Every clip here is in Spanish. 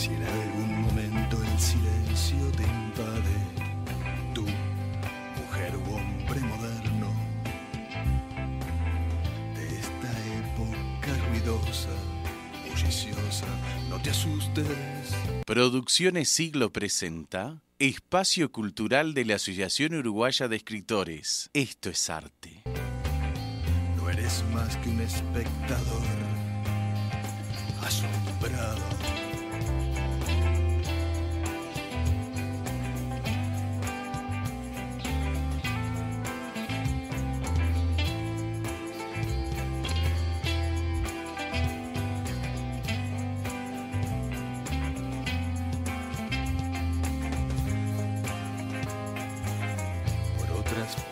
Si en algún momento el silencio te invade, tú, mujer u hombre moderno, de esta época ruidosa, bulliciosa, no te asustes. Producciones Siglo presenta Espacio Cultural de la Asociación Uruguaya de Escritores. Esto es arte. No eres más que un espectador asombrado.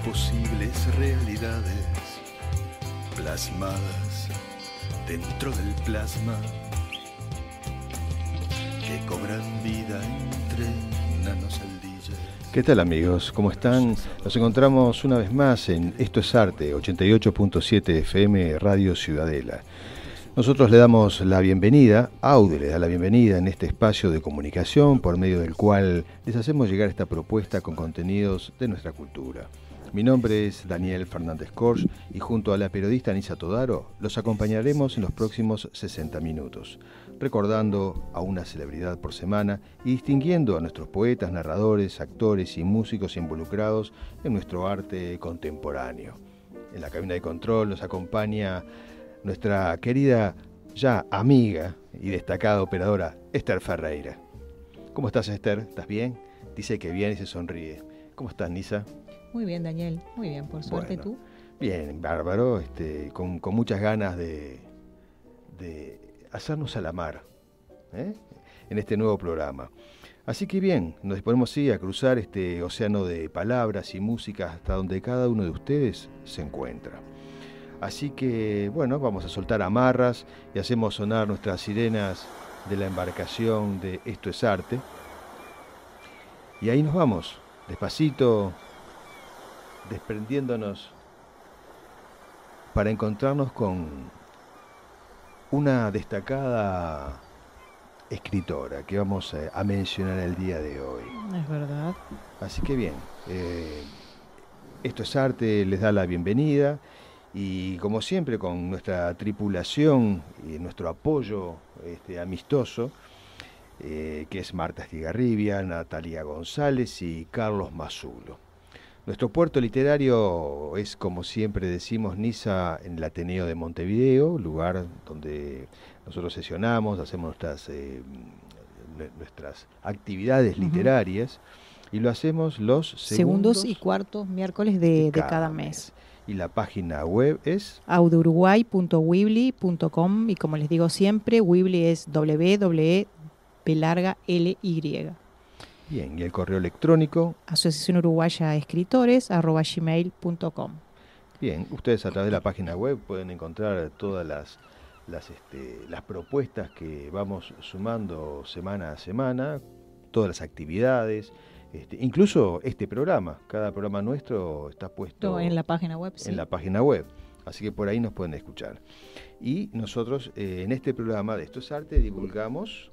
Posibles realidades plasmadas dentro del plasma que cobran vida entre nanoceldillas. ¿Qué tal, amigos? ¿Cómo están? Nos encontramos una vez más en Esto es Arte, 88.7 FM Radio Ciudadela. Nosotros le damos la bienvenida, Aude le da la bienvenida en este espacio de comunicación por medio del cual les hacemos llegar esta propuesta con contenidos de nuestra cultura. Mi nombre es Daniel Fernández Corch y junto a la periodista Nisa Todaro los acompañaremos en los próximos 60 minutos, recordando a una celebridad por semana y distinguiendo a nuestros poetas, narradores, actores y músicos involucrados en nuestro arte contemporáneo. En la cabina de control nos acompaña nuestra querida, ya amiga y destacada operadora Esther Ferreira. ¿Cómo estás, Esther? ¿Estás bien? Dice que bien y se sonríe. ¿Cómo estás, Nisa? Muy bien, Daniel, muy bien, por suerte. Bueno, ¿Tú? Bien, bárbaro, con muchas ganas de hacernos a la mar, en este nuevo programa. Así que bien, nos disponemos a cruzar este océano de palabras y músicas hasta donde cada uno de ustedes se encuentra. Así que, bueno, vamos a soltar amarras y hacemos sonar nuestras sirenas de la embarcación de Esto es Arte. Y ahí nos vamos, despacito, desprendiéndonos para encontrarnos con una destacada escritora que vamos a mencionar el día de hoy. Es verdad. Así que bien, Esto es Arte les da la bienvenida y como siempre con nuestra tripulación y nuestro apoyo amistoso, que es Marta Estigarribia, Natalia González y Carlos Mazulo. Nuestro puerto literario es, como siempre decimos, Nisa, en el Ateneo de Montevideo, lugar donde nosotros sesionamos, hacemos nuestras actividades literarias, y lo hacemos los segundos y cuartos miércoles de cada mes. Y la página web es audeuruguay.weebly.com y como les digo siempre, Weebly es www.ly. Bien, y el correo electrónico asociacionuruguayaescritores@gmail.com. Bien, ustedes a través de la página web pueden encontrar todas las propuestas que vamos sumando semana a semana, todas las actividades, incluso este programa. Cada programa nuestro está puesto en la página web. Sí. En la página web, así que por ahí nos pueden escuchar. Y nosotros en este programa de Esto es Arte divulgamos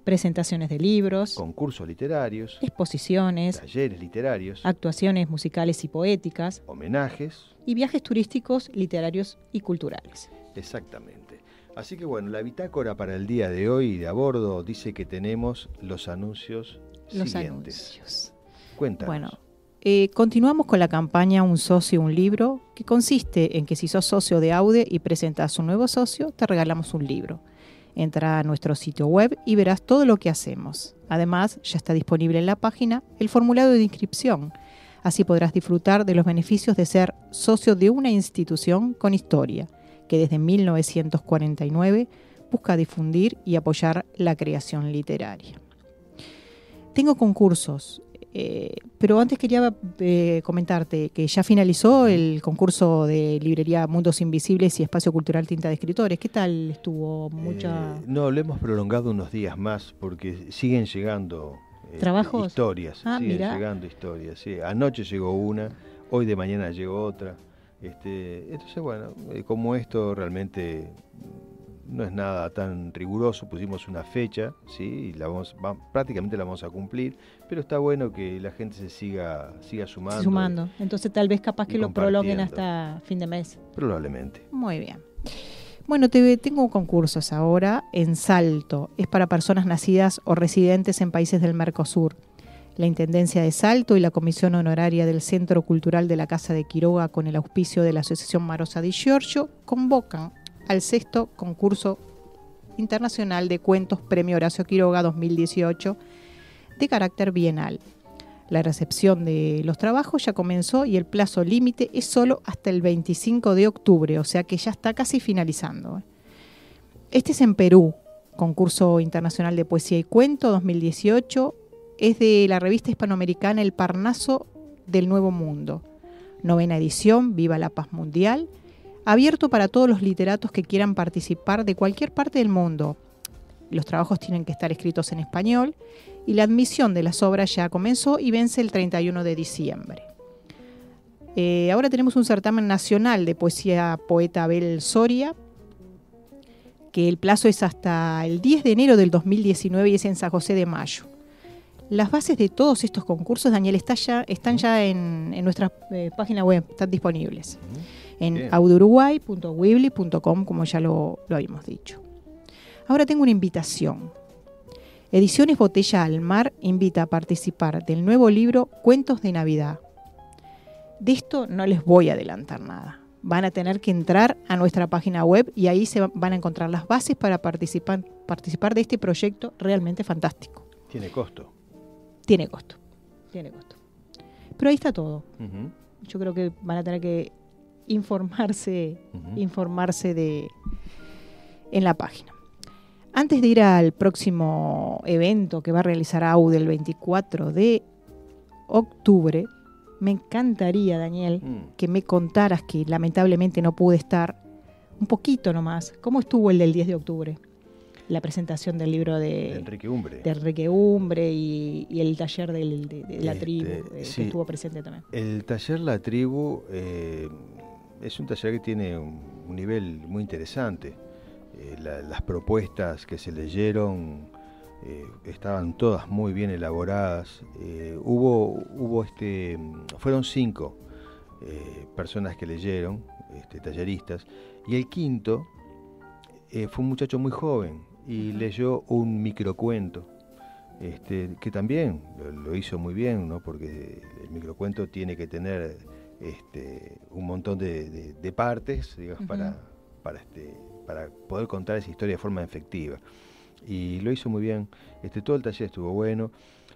presentaciones de libros, concursos literarios, exposiciones, talleres literarios, actuaciones musicales y poéticas, homenajes y viajes turísticos, literarios y culturales. Exactamente. Así que bueno, la bitácora para el día de hoy de a bordo dice que tenemos los anuncios siguientes. Cuéntanos. Bueno, continuamos con la campaña Un socio, un libro, que consiste en que si sos socio de Aude y presentas un nuevo socio, te regalamos un libro. Entra a nuestro sitio web y verás todo lo que hacemos. Además, ya está disponible en la página el formulario de inscripción. Así podrás disfrutar de los beneficios de ser socio de una institución con historia, que desde 1949 busca difundir y apoyar la creación literaria. Tengo concursos, pero antes quería comentarte que ya finalizó el concurso de librería Mundos Invisibles y Espacio Cultural Tinta de Escritores. ¿Qué tal estuvo? No, lo hemos prolongado unos días más porque siguen llegando ¿trabajos? Historias. Siguen mirá. llegando historias. Sí. Anoche llegó una, hoy de mañana llegó otra. Entonces, bueno, como esto realmente no es nada tan riguroso, pusimos una fecha, ¿sí? Y prácticamente la vamos a cumplir, pero está bueno que la gente se siga sumando. Entonces tal vez capaz que lo prolonguen hasta fin de mes. Probablemente. Muy bien. Bueno, tengo concursos ahora en Salto. Es para personas nacidas o residentes en países del Mercosur. La Intendencia de Salto y la Comisión Honoraria del Centro Cultural de la Casa de Quiroga, con el auspicio de la Asociación Marosa di Giorgio, convocan al 6º Concurso Internacional de Cuentos Premio Horacio Quiroga 2018 de carácter bienal. La recepción de los trabajos ya comenzó y el plazo límite es solo hasta el 25 de octubre, o sea que ya está casi finalizando. Este es en Perú, Concurso Internacional de Poesía y Cuento 2018, es de la revista hispanoamericana El Parnaso del Nuevo Mundo. 9ª edición, Viva la Paz Mundial, abierto para todos los literatos que quieran participar de cualquier parte del mundo. Los trabajos tienen que estar escritos en español y la admisión de las obras ya comenzó y vence el 31 de diciembre. Ahora tenemos un certamen nacional de poesía poeta Abel Soria, que el plazo es hasta el 10 de enero del 2019 y es en San José de Mayo. Las bases de todos estos concursos, Daniel, están ya en nuestra página web, están disponibles. En audouruguay.weebly.com, como ya lo habíamos dicho. Ahora tengo una invitación. Ediciones Botella al Mar invita a participar del nuevo libro Cuentos de Navidad. De esto no les voy a adelantar nada. Van a tener que entrar a nuestra página web y ahí se van a encontrar las bases para participar de este proyecto realmente fantástico. ¿Tiene costo? Tiene costo. Pero ahí está todo. Yo creo que van a tener que informarse en la página. Antes de ir al próximo evento que va a realizar AUDE el 24 de octubre, me encantaría, Daniel, que me contaras, que lamentablemente no pude estar, un poquito nomás, ¿cómo estuvo el del 10 de octubre? La presentación del libro de Enrique Umbre. De Enrique Umbre y el taller de la tribu, sí, que estuvo presente también. El taller La Tribu es un taller que tiene un nivel muy interesante. Las propuestas que se leyeron estaban todas muy bien elaboradas. Fueron 5 personas que leyeron, talleristas, y el quinto fue un muchacho muy joven y leyó un microcuento, que también lo hizo muy bien, ¿no? Porque el microcuento tiene que tener un montón de partes, digamos, para poder contar esa historia de forma efectiva. Y lo hizo muy bien. Todo el taller estuvo bueno.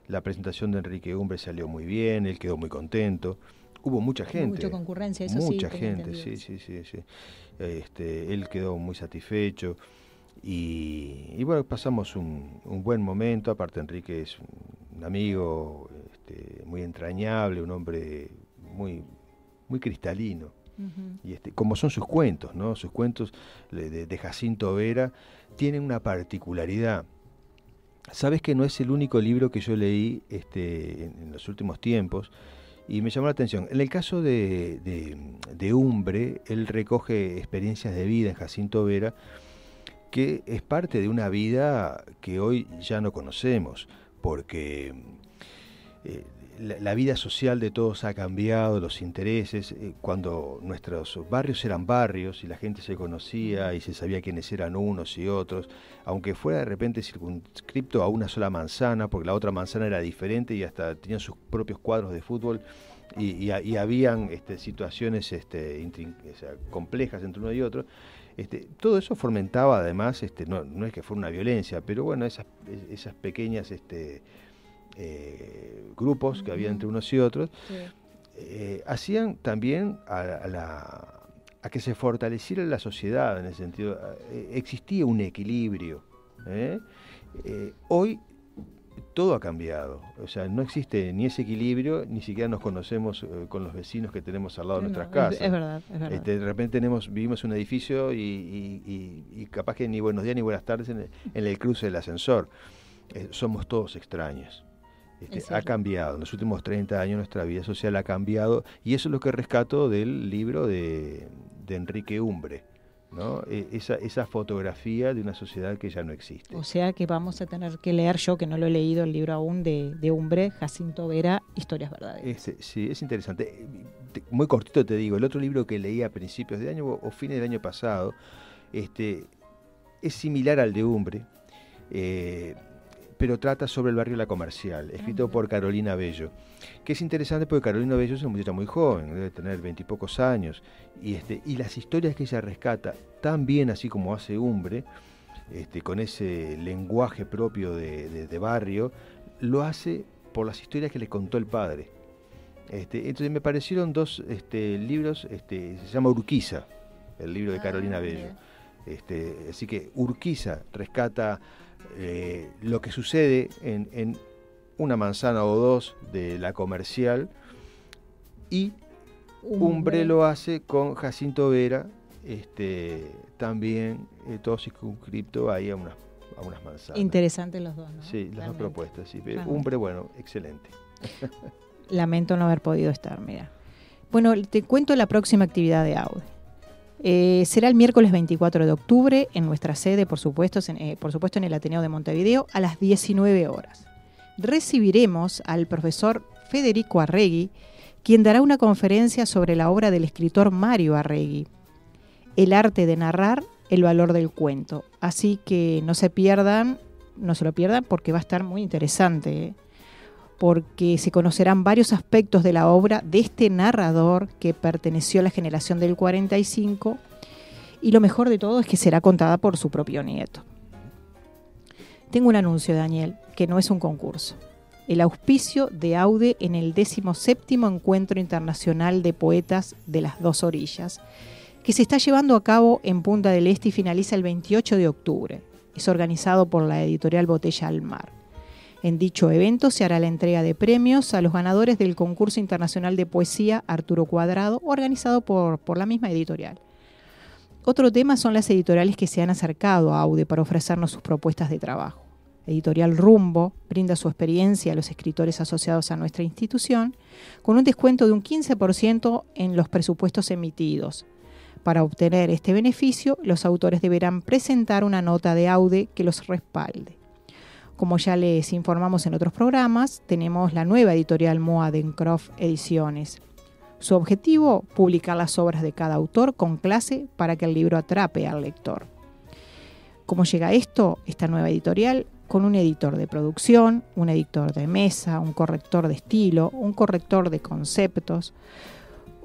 La presentación de Enrique Umbre salió muy bien, él quedó muy contento. Hubo mucha gente. Mucha concurrencia, eso mucha sí. Gente, sí. Él quedó muy satisfecho. Y bueno, pasamos un buen momento. Aparte, Enrique es un amigo muy entrañable, un hombre muy, muy cristalino. Y como son sus cuentos, ¿no? Sus cuentos de Jacinto Vera tienen una particularidad. Sabes que no es el único libro que yo leí en los últimos tiempos y me llamó la atención. En el caso de Umbre, él recoge experiencias de vida en Jacinto Vera, que es parte de una vida que hoy ya no conocemos, porque la vida social de todos ha cambiado, los intereses. Cuando nuestros barrios eran barrios y la gente se conocía y se sabía quiénes eran unos y otros, aunque fuera de repente circunscripto a una sola manzana, porque la otra manzana era diferente y hasta tenían sus propios cuadros de fútbol y habían situaciones complejas entre uno y otro. Todo eso fomentaba además, no es que fuera una violencia, pero bueno, esas pequeñas grupos que había entre unos y otros, hacían también a que se fortaleciera la sociedad en ese sentido. Existía un equilibrio. Hoy todo ha cambiado, o sea, no existe ni ese equilibrio, ni siquiera nos conocemos con los vecinos que tenemos al lado de nuestras casas. Es verdad. De repente vivimos en un edificio y capaz que ni buenos días ni buenas tardes en el cruce del ascensor. Somos todos extraños. Ha cambiado, en los últimos 30 años nuestra vida social ha cambiado y eso es lo que rescato del libro de Enrique Umbre. ¿no? Esa fotografía de una sociedad que ya no existe. O sea que vamos a tener que leer, yo que no lo he leído el libro aún, de Umbre, Jacinto Vera, Historias Verdaderas. Sí, es interesante. Muy cortito te digo, el otro libro que leí a principios de año o fines del año pasado, es similar al de Umbre, pero trata sobre el barrio La Comercial, escrito por Carolina Bello, que es interesante porque Carolina Bello es una muchacha muy joven, debe tener 20 y pocos años, y las historias que ella rescata, tan bien así como hace Umbre, con ese lenguaje propio de barrio, lo hace por las historias que le contó el padre. Entonces me parecieron dos libros, se llama Urquiza, el libro de Carolina Bello. Así que Urquiza rescata lo que sucede en una manzana o dos de La Comercial, y Umbre lo hace con Jacinto Vera, también todo circunscripto ahí a unas manzanas. Interesantes los dos, ¿no? Sí, las dos propuestas, sí. Umbre, bueno, excelente. Lamento no haber podido estar, mira. Bueno, te cuento la próxima actividad de AUDE. Será el miércoles 24 de octubre en nuestra sede, por supuesto en el Ateneo de Montevideo, a las 19 horas. Recibiremos al profesor Federico Arregui, quien dará una conferencia sobre la obra del escritor Mario Arregui, El arte de narrar, el valor del cuento. Así que no se lo pierdan porque va a estar muy interesante, porque se conocerán varios aspectos de la obra de este narrador que perteneció a la generación del 45, y lo mejor de todo es que será contada por su propio nieto. Tengo un anuncio, Daniel, que no es un concurso. El auspicio de AUDE en el 17º Encuentro Internacional de Poetas de las Dos Orillas, que se está llevando a cabo en Punta del Este y finaliza el 28 de octubre. Es organizado por la editorial Botella al Mar. En dicho evento se hará la entrega de premios a los ganadores del concurso internacional de poesía Arturo Cuadrado, organizado por la misma editorial. Otro tema son las editoriales que se han acercado a AUDE para ofrecernos sus propuestas de trabajo. Editorial Rumbo brinda su experiencia a los escritores asociados a nuestra institución con un descuento de un 15% en los presupuestos emitidos. Para obtener este beneficio, los autores deberán presentar una nota de AUDE que los respalde. Como ya les informamos en otros programas, tenemos la nueva editorial Moadencroft Ediciones. Su objetivo, publicar las obras de cada autor con clase para que el libro atrape al lector. ¿Cómo llega esta nueva editorial? Con un editor de producción, un editor de mesa, un corrector de estilo, un corrector de conceptos,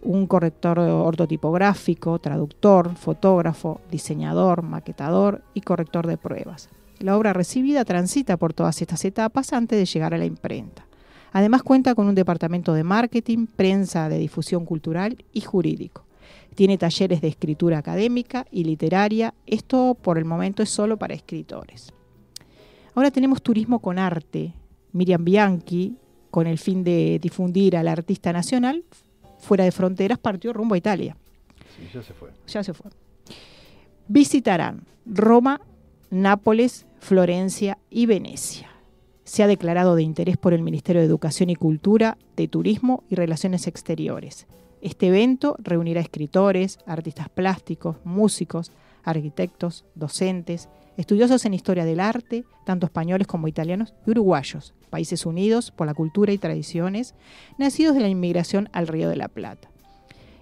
un corrector ortotipográfico, traductor, fotógrafo, diseñador, maquetador y corrector de pruebas. La obra recibida transita por todas estas etapas antes de llegar a la imprenta. Además cuenta con un departamento de marketing, prensa, de difusión cultural y jurídico. Tiene talleres de escritura académica y literaria. Esto por el momento es solo para escritores. Ahora tenemos turismo con arte. Miriam Bianchi, con el fin de difundir al artista nacional fuera de fronteras, partió rumbo a Italia. Sí, ya se fue. Visitarán Roma, Nápoles, Florencia y Venecia. Se ha declarado de interés por el Ministerio de Educación y Cultura, de Turismo y Relaciones Exteriores. Este evento reunirá escritores, artistas plásticos, músicos, arquitectos, docentes, estudiosos en historia del arte, tanto españoles como italianos y uruguayos, países unidos por la cultura y tradiciones, nacidos de la inmigración al Río de la Plata.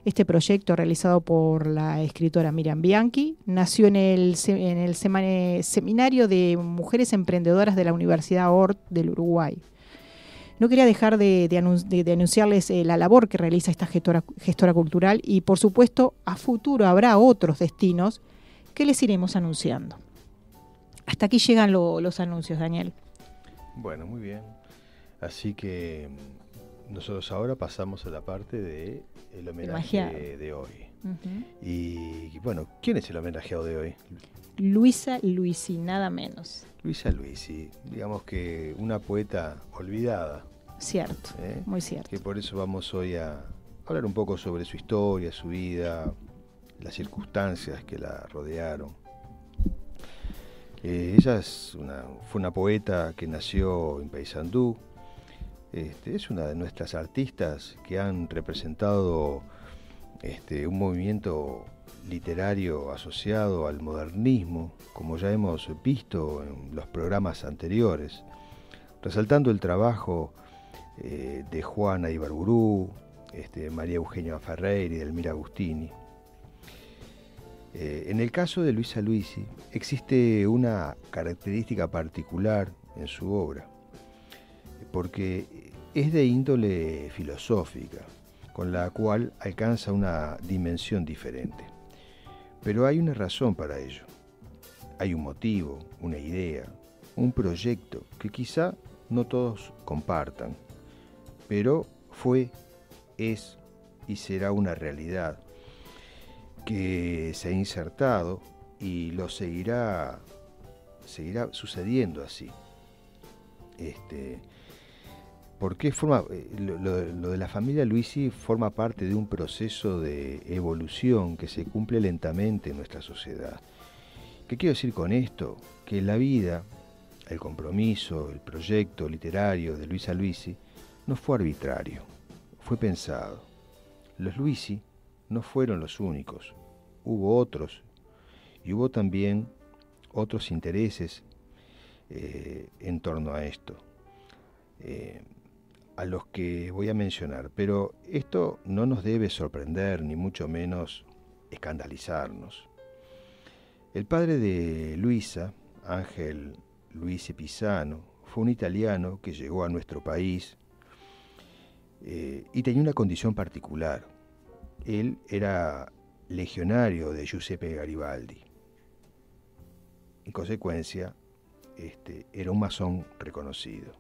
Este proyecto, realizado por la escritora Miriam Bianchi, nació en el Seminario de Mujeres Emprendedoras de la Universidad Ort del Uruguay. No quería dejar de anunciarles la labor que realiza esta gestora cultural y, por supuesto, a futuro habrá otros destinos que les iremos anunciando. Hasta aquí llegan los anuncios, Daniel. Bueno, muy bien. Así que nosotros ahora pasamos a la parte del homenaje de hoy. Uh-huh. Y bueno, ¿quién es el homenajeado de hoy? Luisa Luisi, nada menos. Luisa Luisi, digamos que una poeta olvidada. Cierto, muy cierto. Que por eso vamos hoy a hablar un poco sobre su historia, su vida, las circunstancias que la rodearon. Ella fue una poeta que nació en Paysandú. Es una de nuestras artistas que han representado un movimiento literario asociado al modernismo, como ya hemos visto en los programas anteriores, resaltando el trabajo de Juana Ibarburu, María Eugenia Ferreira y Delmira Agustini. En el caso de Luisa Luisi existe una característica particular en su obra, porque es de índole filosófica, con la cual alcanza una dimensión diferente. Pero hay una razón para ello. Hay un motivo, una idea, un proyecto que quizá no todos compartan, pero fue, es y será una realidad que se ha insertado y lo seguirá sucediendo así. Porque lo de la familia Luisi forma parte de un proceso de evolución que se cumple lentamente en nuestra sociedad. ¿Qué quiero decir con esto? Que la vida, el compromiso, el proyecto literario de Luisa Luisi no fue arbitrario, fue pensado. Los Luisi no fueron los únicos, hubo otros, y hubo también otros intereses en torno a esto, a los que voy a mencionar, pero esto no nos debe sorprender, ni mucho menos escandalizarnos. El padre de Luisa, Ángel Luisi Pisano, fue un italiano que llegó a nuestro país y tenía una condición particular. Él era legionario de Giuseppe Garibaldi. En consecuencia, era un masón reconocido.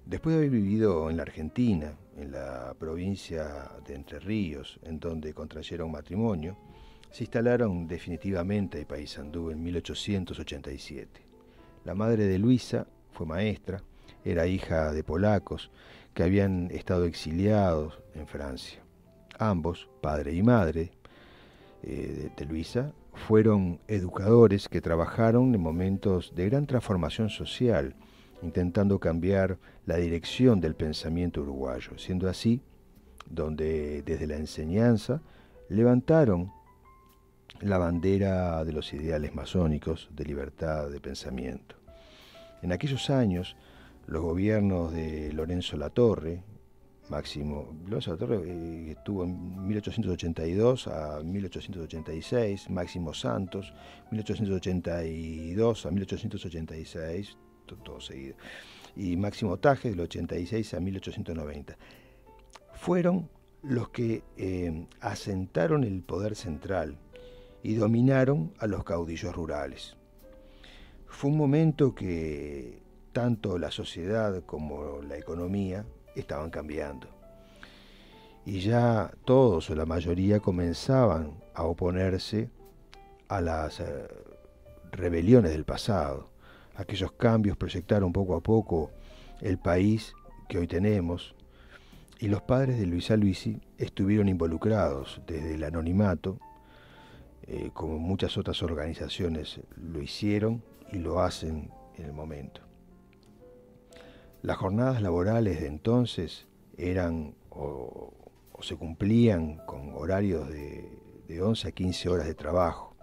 Después de haber vivido en la Argentina, en la provincia de Entre Ríos, en donde contrayeron matrimonio, se instalaron definitivamente en Paysandú en 1887. La madre de Luisa fue maestra, era hija de polacos que habían estado exiliados en Francia. Ambos, padre y madre de Luisa, fueron educadores que trabajaron en momentos de gran transformación social, intentando cambiar la dirección del pensamiento uruguayo, siendo así donde desde la enseñanza levantaron la bandera de los ideales masónicos de libertad de pensamiento. En aquellos años, los gobiernos de Lorenzo Latorre, Lorenzo Latorre estuvo en 1882 a 1886, Máximo Santos, 1882 a 1886, todo seguido, y Máximo Tajes del 86 a 1890. Fueron los que asentaron el poder central y dominaron a los caudillos rurales. Fue un momento que tanto la sociedad como la economía estaban cambiando. Y ya todos o la mayoría comenzaban a oponerse a las rebeliones del pasado. Aquellos cambios proyectaron poco a poco el país que hoy tenemos, y los padres de Luisa Luisi estuvieron involucrados desde el anonimato, como muchas otras organizaciones lo hicieron y lo hacen en el momento. Las jornadas laborales de entonces eran o se cumplían con horarios de 11 a 15 horas de trabajo,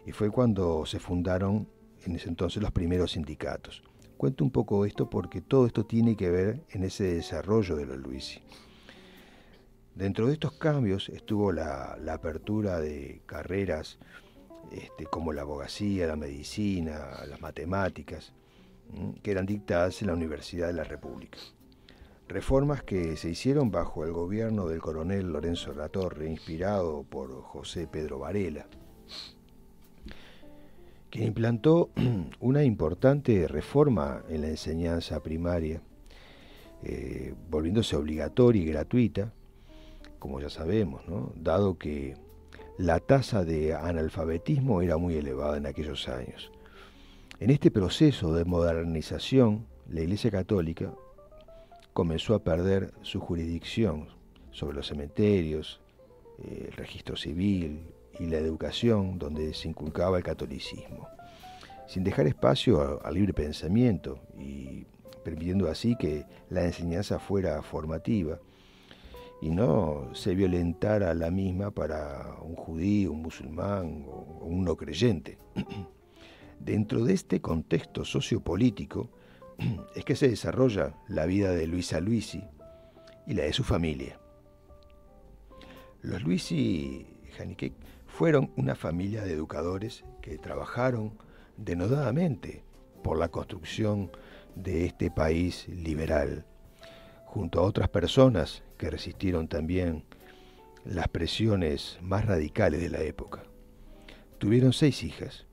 y fue cuando se fundaron en ese entonces los primeros sindicatos. Cuento un poco esto porque todo esto tiene que ver en ese desarrollo de los Luisi. Dentro de estos cambios estuvo la apertura de carreras como la abogacía, la medicina, las matemáticas, que eran dictadas en la Universidad de la República. Reformas que se hicieron bajo el gobierno del coronel Lorenzo Latorre, inspirado por José Pedro Varela, quien implantó una importante reforma en la enseñanza primaria, volviéndose obligatoria y gratuita, como ya sabemos, ¿no? Dado que la tasa de analfabetismo era muy elevada en aquellos años. En este proceso de modernización, la Iglesia Católica comenzó a perder su jurisdicción sobre los cementerios, el registro civil y la educación donde se inculcaba el catolicismo, sin dejar espacio al libre pensamiento y permitiendo así que la enseñanza fuera formativa. y no se violentara la misma para un judío, un musulmán o un no creyente. Dentro de este contexto sociopolítico es que se desarrolla la vida de Luisa Luisi y la de su familia. Los Luisi Janicek fueron una familia de educadores que trabajaron denodadamente por la construcción de este país liberal, junto a otras personas que resistieron también las presiones más radicales de la época. Tuvieron 6 hijas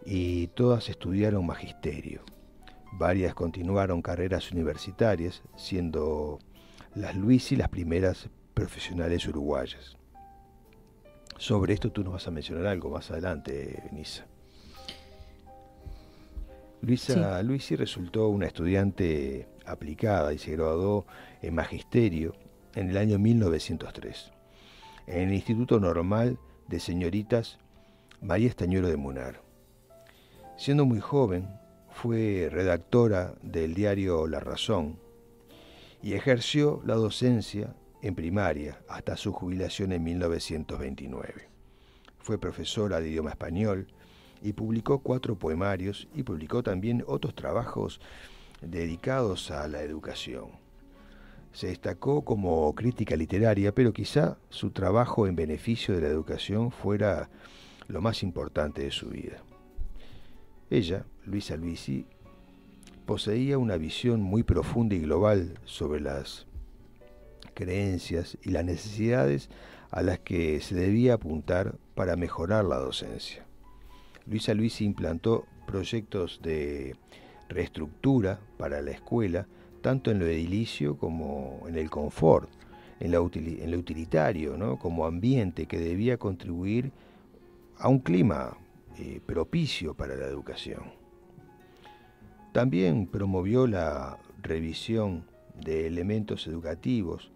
y todas estudiaron magisterio. Varias continuaron carreras universitarias, siendo las Luisi las primeras profesionales uruguayas. Sobre esto tú nos vas a mencionar algo más adelante, Nisa. Luisa Luisi resultó una estudiante aplicada y se graduó en magisterio en el año 1903, en el Instituto Normal de Señoritas María Estañero de Munar. Siendo muy joven, fue redactora del diario La Razón y ejerció la docencia en primaria hasta su jubilación en 1929. Fue profesora de idioma español y publicó 4 poemarios y publicó también otros trabajos dedicados a la educación. Se destacó como crítica literaria, pero quizá su trabajo en beneficio de la educación fuera lo más importante de su vida. Ella, Luisa Luisi, poseía una visión muy profunda y global sobre las creencias y las necesidades a las que se debía apuntar para mejorar la docencia. Luisa Luisi implantó proyectos de reestructura para la escuela, tanto en lo edilicio como en el confort, en lo utilitario, ¿no?, como ambiente que debía contribuir a un clima propicio para la educación. También promovió la revisión de elementos educativos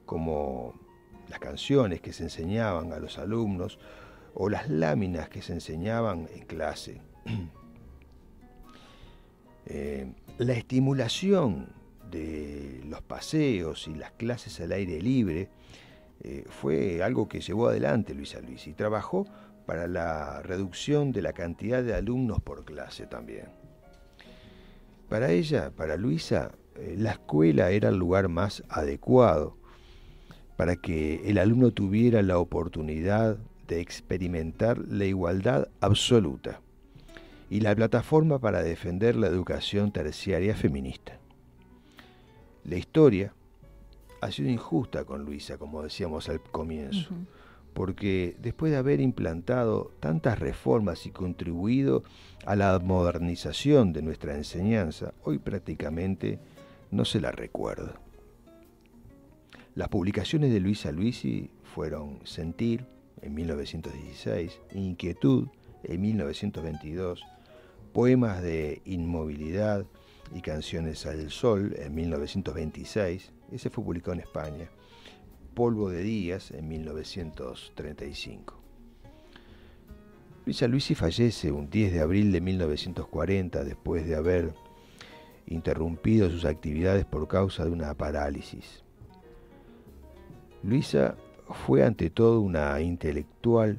como las canciones que se enseñaban a los alumnos o las láminas que se enseñaban en clase. La estimulación de los paseos y las clases al aire libre fue algo que llevó adelante Luisa Luisi y trabajó para la reducción de la cantidad de alumnos por clase también. Para ella, para Luisa, la escuela era el lugar más adecuado para que el alumno tuviera la oportunidad de experimentar la igualdad absoluta y la plataforma para defender la educación terciaria feminista. La historia ha sido injusta con Luisa, como decíamos al comienzo, porque después de haber implantado tantas reformas y contribuido a la modernización de nuestra enseñanza, hoy prácticamente no se la recuerda. Las publicaciones de Luisa Luisi fueron Sentir, en 1916, Inquietud, en 1922, Poemas de Inmovilidad y Canciones al Sol, en 1926, ese fue publicado en España, Polvo de Días, en 1935. Luisa Luisi fallece un 10 de abril de 1940 después de haber interrumpido sus actividades por causa de una parálisis. Luisa fue ante todo una intelectual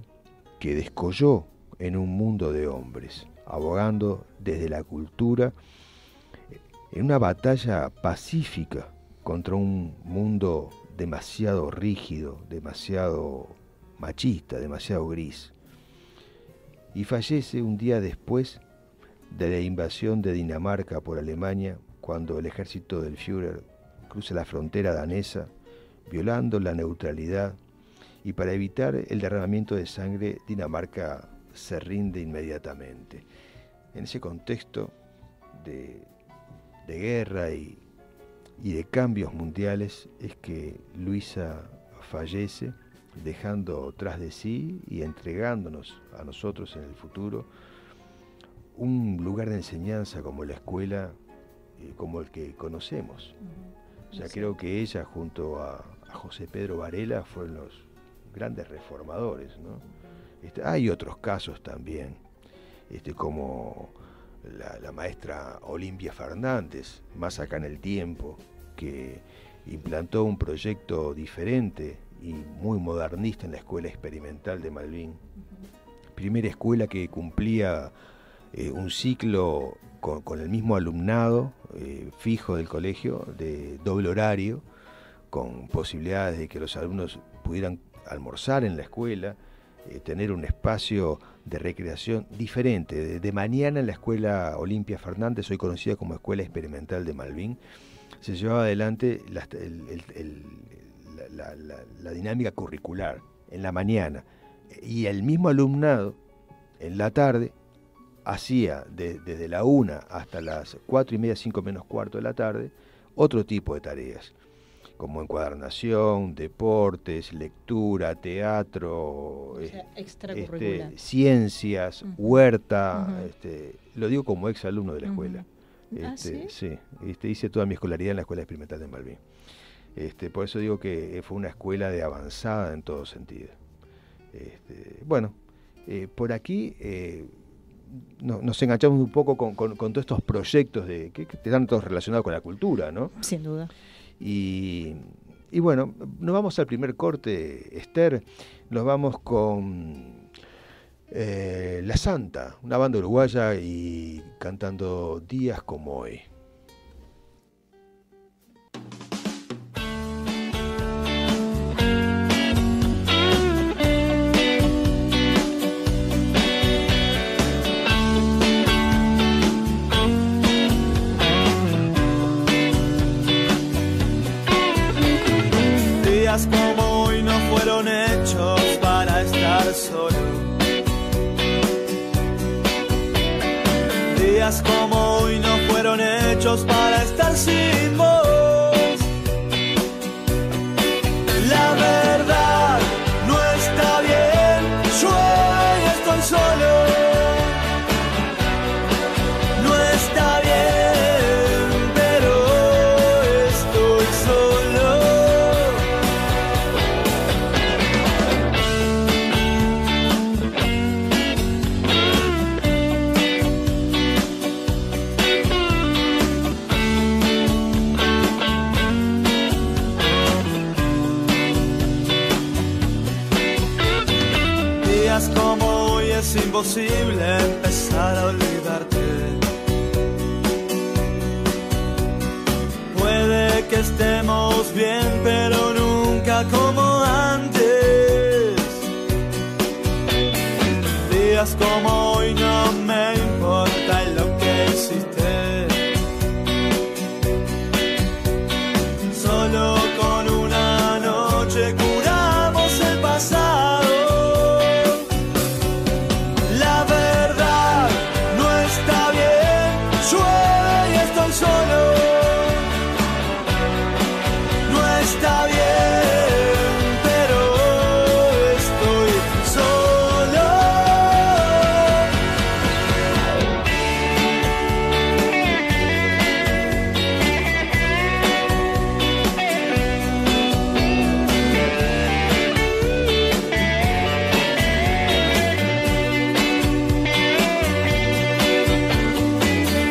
que descolló en un mundo de hombres, abogando desde la cultura en una batalla pacífica contra un mundo demasiado rígido, demasiado machista, demasiado gris. Y fallece un día después de la invasión de Dinamarca por Alemania, cuando el ejército del Führer cruza la frontera danesa, violando la neutralidad, y para evitar el derramamiento de sangre, Dinamarca se rinde inmediatamente. En ese contexto de guerra y de cambios mundiales es que Luisa fallece, dejando tras de sí y entregándonos a nosotros en el futuro un lugar de enseñanza como la escuela, como el que conocemos. O sea, creo que ella junto a José Pedro Varela fueron los grandes reformadores, ¿no? Hay otros casos también, como la maestra Olimpia Fernández, más acá en el tiempo, que implantó un proyecto diferente y muy modernista en la Escuela Experimental de Malvín. Primera escuela que cumplía un ciclo con el mismo alumnado fijo del colegio, de doble horario, con posibilidades de que los alumnos pudieran almorzar en la escuela, tener un espacio de recreación diferente. De mañana en la Escuela Olimpia Fernández, hoy conocida como Escuela Experimental de Malvín, se llevaba adelante la dinámica curricular en la mañana, y el mismo alumnado en la tarde hacía desde la 1 hasta las 4:30, 5 menos cuarto de la tarde, otro tipo de tareas, como encuadernación, deportes, lectura, teatro, o sea, extracurricular, ciencias, huerta, lo digo como ex alumno de la escuela. ¿Sí? Sí, hice toda mi escolaridad en la Escuela Experimental de Malvín. Por eso digo que fue una escuela de avanzada en todo sentido. Bueno, por aquí nos enganchamos un poco con todos estos proyectos que están todos relacionados con la cultura, ¿no? Sin duda. Y bueno, nos vamos al primer corte, Esther. Nos vamos con La Santa, una banda uruguaya, y cantando Días como hoy. Días como hoy no fueron hechos para estar solo. Días como hoy no fueron hechos para estar sin vos. La verdad no está bien, llueve y estoy solo. No está bien, pero estoy solo. Días como hoy es imposible empezar a olvidarte. Puede que estemos bien, pero nunca como antes. Días como hoy no me importa lo que hiciste. Solo con una noche curamos el pasado. La verdad no está bien, llueve y estoy solo. No está bien, pero estoy solo.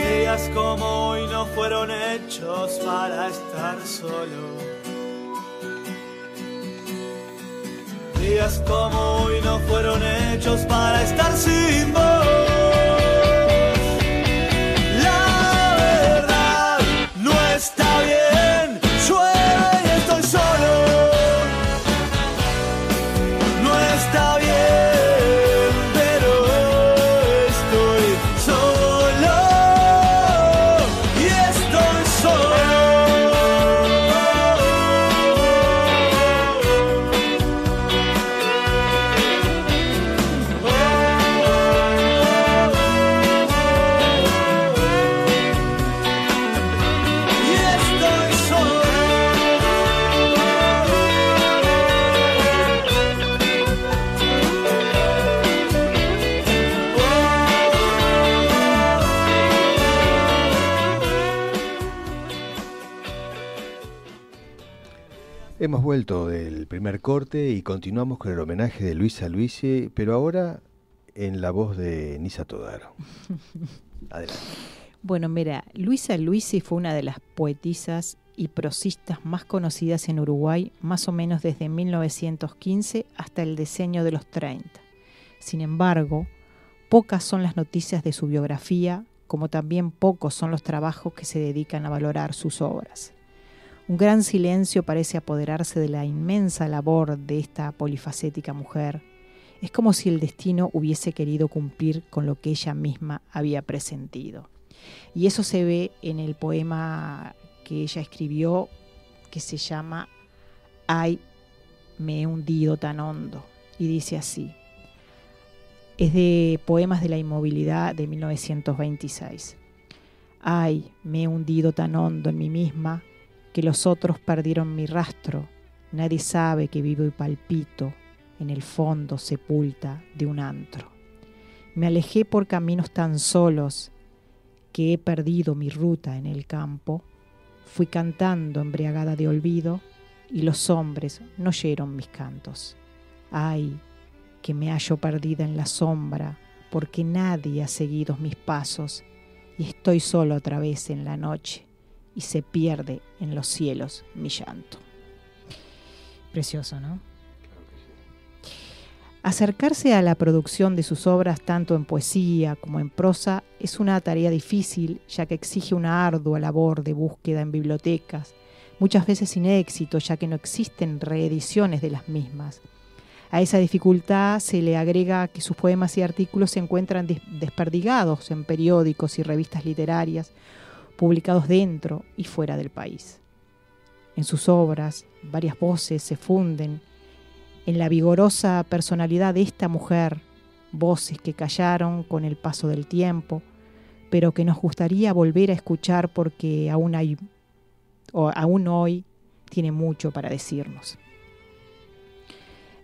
Días como hoy no fueron hechos para estar solo. Días como hoy no fueron hechos para estar sin vos. La verdad no está bien, llueve y estoy solo. No está bien, pero estoy solo. Y estoy solo. Y estoy solo. Hemos vuelto del primer corte y continuamos con el homenaje de Luisa Luisi, pero ahora en la voz de Nisa Todaro. Adelante. Bueno, mira, Luisa Luisi fue una de las poetisas y prosistas más conocidas en Uruguay, más o menos desde 1915 hasta el decenio de los 30. Sin embargo, pocas son las noticias de su biografía, como también pocos son los trabajos que se dedican a valorar sus obras. Un gran silencio parece apoderarse de la inmensa labor de esta polifacética mujer. Es como si el destino hubiese querido cumplir con lo que ella misma había presentido. Y eso se ve en el poema que ella escribió, que se llama Ay, me he hundido tan hondo, y dice así. Es de Poemas de la Inmovilidad de 1926. Ay, me he hundido tan hondo en mí misma que los otros perdieron mi rastro. Nadie sabe que vivo y palpito en el fondo sepulta de un antro. Me alejé por caminos tan solos que he perdido mi ruta en el campo. Fui cantando embriagada de olvido y los hombres no oyeron mis cantos. Ay, que me hallo perdida en la sombra porque nadie ha seguido mis pasos y estoy solo otra vez en la noche y se pierde en los cielos mi llanto. Precioso, ¿no? Acercarse a la producción de sus obras tanto en poesía como en prosa es una tarea difícil, ya que exige una ardua labor de búsqueda en bibliotecas, muchas veces sin éxito, ya que no existen reediciones de las mismas. A esa dificultad se le agrega que sus poemas y artículos se encuentran desperdigados en periódicos y revistas literarias, publicados dentro y fuera del país. En sus obras, varias voces se funden en la vigorosa personalidad de esta mujer, voces que callaron con el paso del tiempo, pero que nos gustaría volver a escuchar porque aún hoy tiene mucho para decirnos.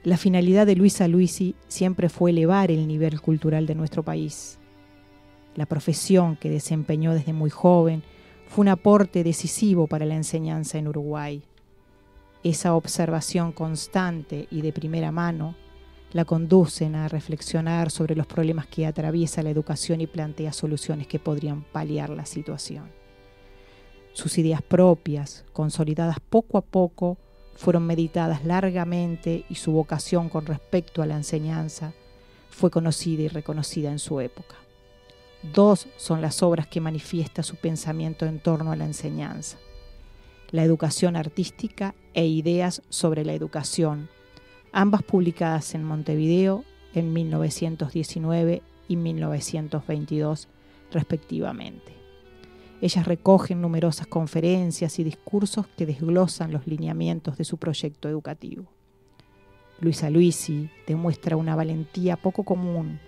La finalidad de Luisa Luisi siempre fue elevar el nivel cultural de nuestro país. La profesión que desempeñó desde muy joven fue un aporte decisivo para la enseñanza en Uruguay. Esa observación constante y de primera mano la conducen a reflexionar sobre los problemas que atraviesa la educación y plantea soluciones que podrían paliar la situación. Sus ideas propias, consolidadas poco a poco, fueron meditadas largamente y su vocación con respecto a la enseñanza fue conocida y reconocida en su época. Dos son las obras que manifiesta su pensamiento en torno a la enseñanza: La educación artística e Ideas sobre la educación, ambas publicadas en Montevideo en 1919 y 1922 respectivamente. Ellas recogen numerosas conferencias y discursos que desglosan los lineamientos de su proyecto educativo. Luisa Luisi demuestra una valentía poco común,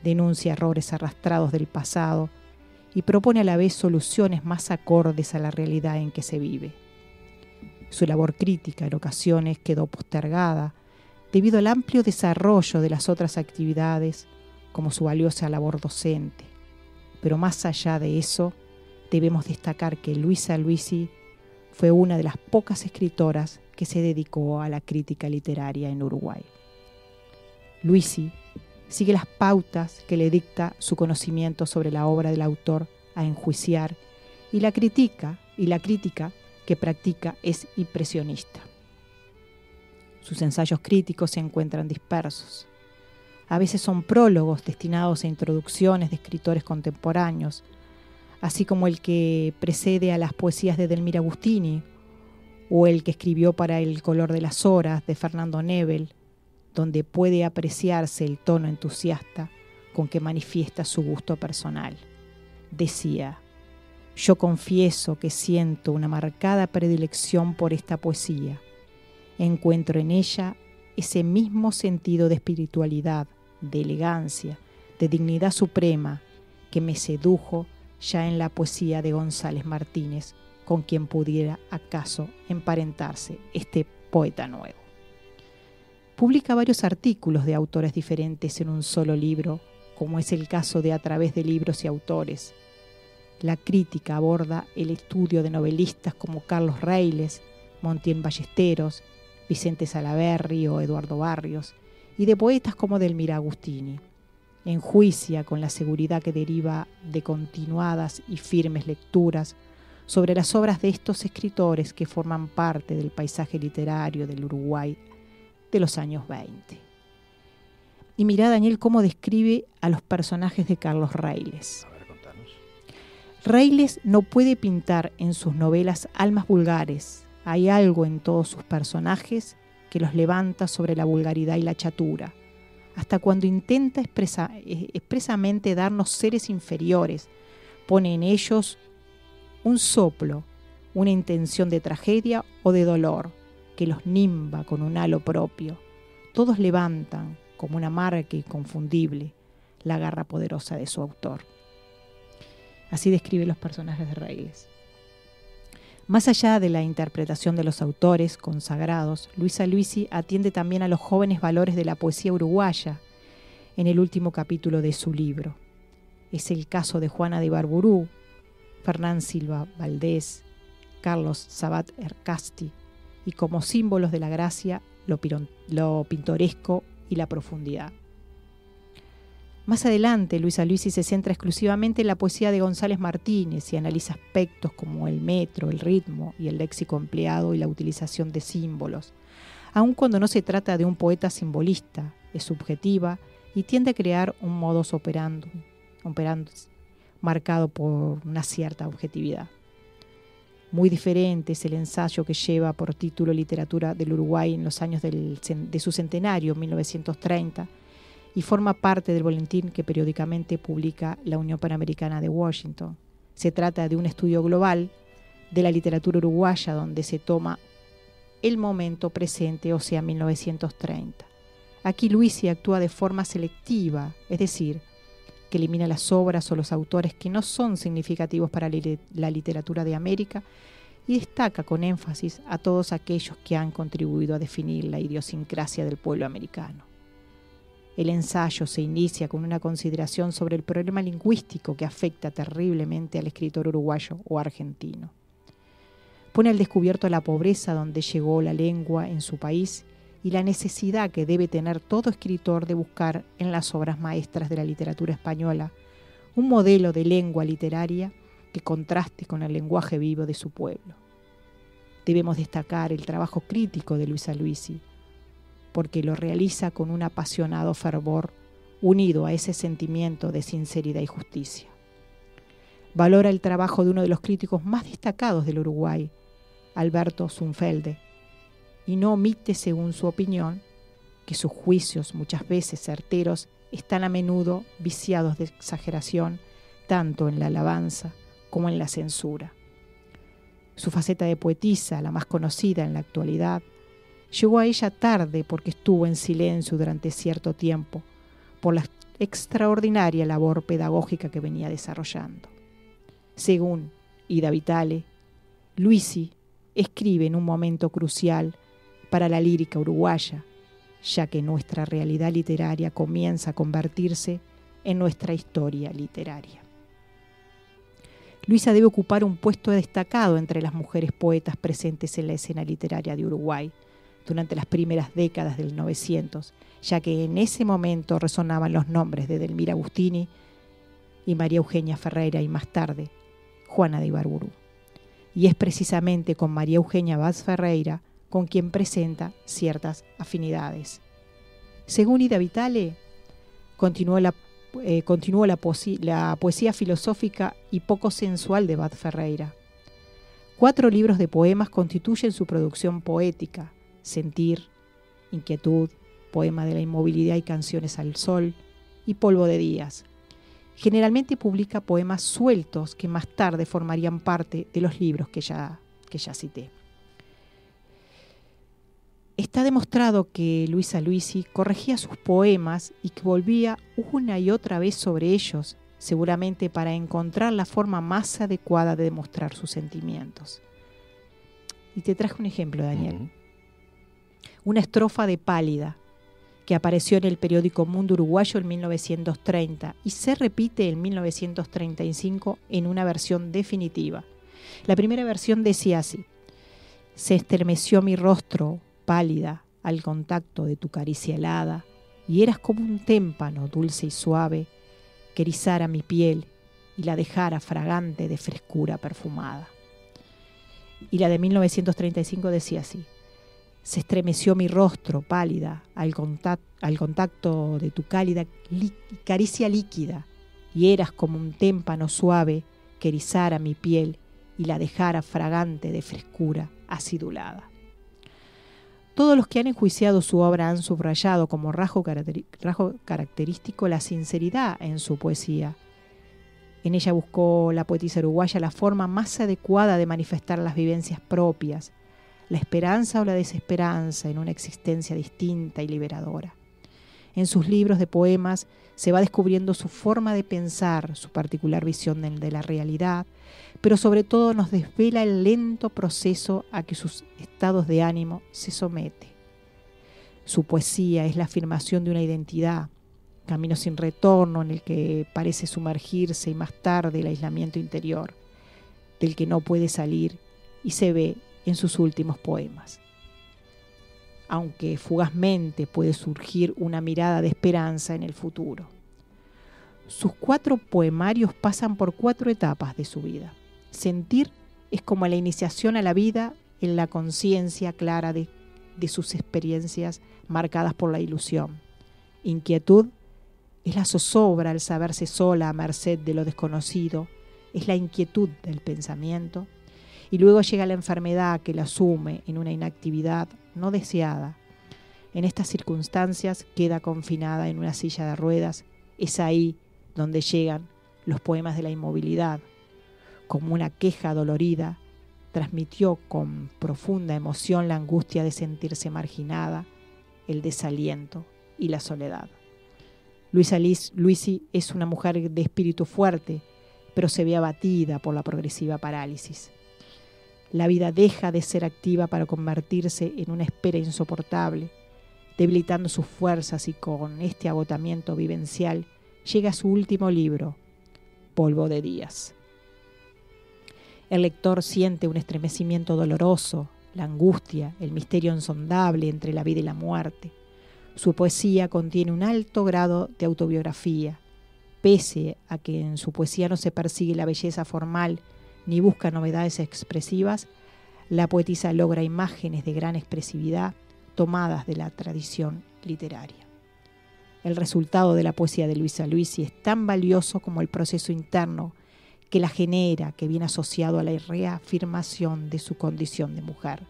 denuncia errores arrastrados del pasado y propone a la vez soluciones más acordes a la realidad en que se vive. Su labor crítica en ocasiones quedó postergada debido al amplio desarrollo de las otras actividades, como su valiosa labor docente. Pero más allá de eso, debemos destacar que Luisa Luisi fue una de las pocas escritoras que se dedicó a la crítica literaria en Uruguay. Luisi sigue las pautas que le dicta su conocimiento sobre la obra del autor a enjuiciar y la crítica que practica es impresionista. Sus ensayos críticos se encuentran dispersos. A veces son prólogos destinados a introducciones de escritores contemporáneos, así como el que precede a las poesías de Delmira Agustini o el que escribió para El color de las horas de Fernando Nebel, donde puede apreciarse el tono entusiasta con que manifiesta su gusto personal. Decía: yo confieso que siento una marcada predilección por esta poesía. Encuentro en ella ese mismo sentido de espiritualidad, de elegancia, de dignidad suprema que me sedujo ya en la poesía de González Martínez, con quien pudiera acaso emparentarse este poeta nuevo. Publica varios artículos de autores diferentes en un solo libro, como es el caso de A través de libros y autores. La crítica aborda el estudio de novelistas como Carlos Reiles, Montiel Ballesteros, Vicente Salaberry o Eduardo Barrios, y de poetas como Delmira Agustini. Enjuicia con la seguridad que deriva de continuadas y firmes lecturas sobre las obras de estos escritores que forman parte del paisaje literario del Uruguay de los años 20. Y mirá, Daniel, cómo describe a los personajes de Carlos Reyles. A ver, contanos. Reyles no puede pintar en sus novelas almas vulgares. Hay algo en todos sus personajes que los levanta sobre la vulgaridad y la chatura, hasta cuando intenta expresamente darnos seres inferiores, pone en ellos un soplo, una intención de tragedia o de dolor, que los nimba con un halo propio. Todos levantan, como una marca inconfundible, la garra poderosa de su autor. Así describe los personajes de Reyles. Más allá de la interpretación de los autores consagrados, Luisa Luisi atiende también a los jóvenes valores de la poesía uruguaya en el último capítulo de su libro. Es el caso de Juana de Ibarburu, Fernán Silva Valdés, Carlos Sabat Ercasti, y como símbolos de la gracia, lo pintoresco y la profundidad. Más adelante, Luisa Luisi se centra exclusivamente en la poesía de González Martínez y analiza aspectos como el metro, el ritmo y el léxico empleado y la utilización de símbolos. Aun cuando no se trata de un poeta simbolista, es subjetiva y tiende a crear un modus operandi marcado por una cierta objetividad. Muy diferente es el ensayo que lleva por título Literatura del Uruguay en los años de su centenario, 1930, y forma parte del boletín que periódicamente publica la Unión Panamericana de Washington. Se trata de un estudio global de la literatura uruguaya donde se toma el momento presente, o sea, 1930. Aquí Luisi actúa de forma selectiva, es decir, que elimina las obras o los autores que no son significativos para la literatura de América y destaca con énfasis a todos aquellos que han contribuido a definir la idiosincrasia del pueblo americano. El ensayo se inicia con una consideración sobre el problema lingüístico que afecta terriblemente al escritor uruguayo o argentino. Pone al descubierto la pobreza donde llegó la lengua en su país y la necesidad que debe tener todo escritor de buscar en las obras maestras de la literatura española un modelo de lengua literaria que contraste con el lenguaje vivo de su pueblo. Debemos destacar el trabajo crítico de Luisa Luisi, porque lo realiza con un apasionado fervor unido a ese sentimiento de sinceridad y justicia. Valora el trabajo de uno de los críticos más destacados del Uruguay, Alberto Zunfelde, y no omite, según su opinión, que sus juicios, muchas veces certeros, están a menudo viciados de exageración, tanto en la alabanza como en la censura. Su faceta de poetisa, la más conocida en la actualidad, llegó a ella tarde porque estuvo en silencio durante cierto tiempo, por la extraordinaria labor pedagógica que venía desarrollando. Según Ida Vitale, Luisi escribe en un momento crucial para la lírica uruguaya, ya que nuestra realidad literaria comienza a convertirse en nuestra historia literaria. Luisa debe ocupar un puesto destacado entre las mujeres poetas presentes en la escena literaria de Uruguay durante las primeras décadas del 900, ya que en ese momento resonaban los nombres de Delmira Agustini y María Eugenia Ferreira y más tarde Juana de Ibarburu. Y es precisamente con María Eugenia Vaz Ferreira con quien presenta ciertas afinidades. Según Ida Vitale, continuó la poesía filosófica y poco sensual de Vaz Ferreira. 4 libros de poemas constituyen su producción poética: Sentir, Inquietud, Poema de la Inmovilidad y Canciones al Sol, y Polvo de Días. Generalmente publica poemas sueltos que más tarde formarían parte de los libros que ya cité. Está demostrado que Luisa Luisi corregía sus poemas y que volvía una y otra vez sobre ellos, seguramente para encontrar la forma más adecuada de demostrar sus sentimientos. Y te traje un ejemplo, Daniel. Una estrofa de Pálida, que apareció en el periódico Mundo Uruguayo en 1930 y se repite en 1935 en una versión definitiva. La primera versión decía así: se estremeció mi rostro, pálida, al contacto de tu caricia helada, y eras como un témpano dulce y suave que erizara mi piel y la dejara fragante de frescura perfumada. Y la de 1935 decía así: se estremeció mi rostro pálida al contacto de tu cálida caricia líquida, y eras como un témpano suave que erizara mi piel y la dejara fragante de frescura acidulada. Todos los que han enjuiciado su obra han subrayado como rasgo característico la sinceridad en su poesía. En ella buscó la poetisa uruguaya la forma más adecuada de manifestar las vivencias propias, la esperanza o la desesperanza en una existencia distinta y liberadora. En sus libros de poemas se va descubriendo su forma de pensar, su particular visión de la realidad, pero sobre todo nos desvela el lento proceso a que sus estados de ánimo se somete. Su poesía es la afirmación de una identidad, camino sin retorno en el que parece sumergirse y más tarde el aislamiento interior, del que no puede salir y se ve en sus últimos poemas. Aunque fugazmente puede surgir una mirada de esperanza en el futuro. Sus 4 poemarios pasan por 4 etapas de su vida. Sentir es como la iniciación a la vida en la conciencia clara de sus experiencias marcadas por la ilusión. Inquietud es la zozobra al saberse sola a merced de lo desconocido, es la inquietud del pensamiento. Y luego llega la enfermedad que la sume en una inactividad no deseada. En estas circunstancias queda confinada en una silla de ruedas. Es ahí donde llegan los poemas de la inmovilidad. Como una queja dolorida, transmitió con profunda emoción la angustia de sentirse marginada, el desaliento y la soledad. Luisa Luisi es una mujer de espíritu fuerte, pero se ve abatida por la progresiva parálisis. La vida deja de ser activa para convertirse en una espera insoportable, debilitando sus fuerzas, y con este agotamiento vivencial llega a su último libro, Polvo de días. El lector siente un estremecimiento doloroso, la angustia, el misterio insondable entre la vida y la muerte. Su poesía contiene un alto grado de autobiografía. Pese a que en su poesía no se persigue la belleza formal ni busca novedades expresivas, la poetisa logra imágenes de gran expresividad tomadas de la tradición literaria. El resultado de la poesía de Luisa Luisi es tan valioso como el proceso interno que la genera, que viene asociado a la reafirmación de su condición de mujer.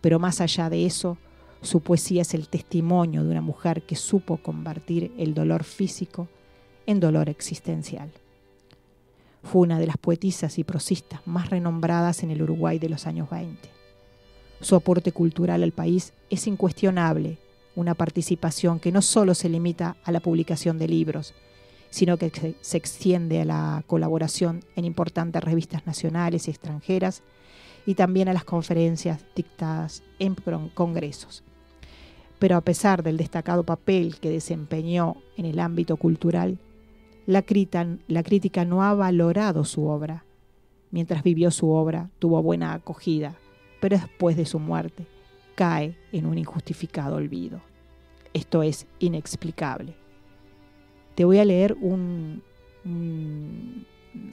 Pero más allá de eso, su poesía es el testimonio de una mujer que supo convertir el dolor físico en dolor existencial. Fue una de las poetisas y prosistas más renombradas en el Uruguay de los años 20. Su aporte cultural al país es incuestionable, una participación que no solo se limita a la publicación de libros, sino que se extiende a la colaboración en importantes revistas nacionales y extranjeras y también a las conferencias dictadas en congresos. Pero a pesar del destacado papel que desempeñó en el ámbito cultural, la crítica no ha valorado su obra. Mientras vivió su obra, tuvo buena acogida, pero después de su muerte cae en un injustificado olvido. Esto es inexplicable. Te voy a leer